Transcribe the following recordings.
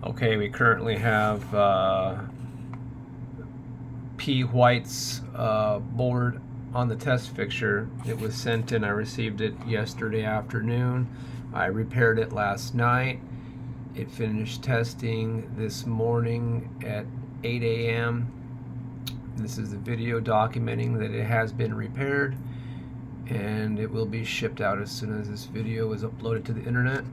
Okay, we currently have P. White's board on the test fixture. It was sent in. I received it yesterday afternoon. I repaired it last night. It finished testing this morning at 8 a.m. This is the video documenting that it has been repaired, and it will be shipped out as soon as this video is uploaded to the internet.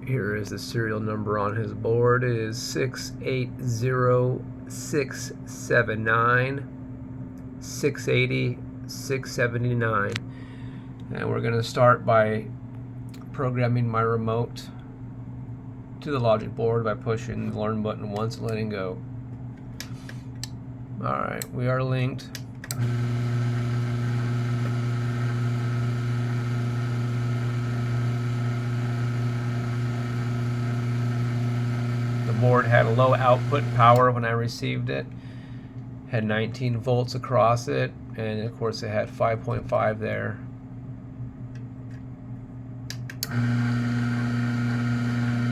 Here is the serial number on his board. It is 680679 680 679. And we're going to start by programming my remote to the logic board by pushing the learn button once and letting go. Alright, we are linked. The board had a low output power when I received it. Had 19 volts across it, and of course it had 5.5 there.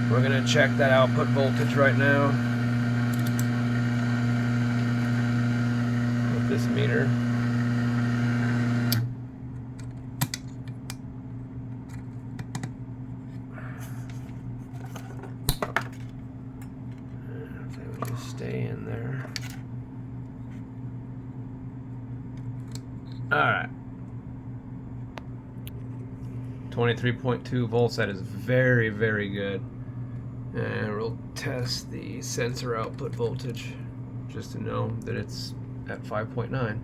We're going to check that output voltage right now with this meter. If they would just stay in there. Alright. 23.2 volts, that is very, very good. And we'll test the sensor output voltage just to know that it's at 5.9.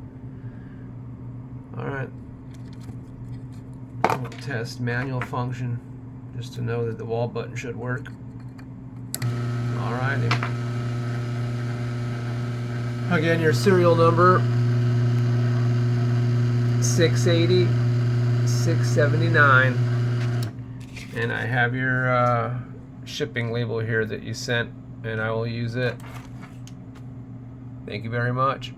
Alright. We'll test manual function just to know that the wall button should work. Alright. Again, your serial number 680 679, and I have your shipping label here that you sent, and I will use it. Thank you very much.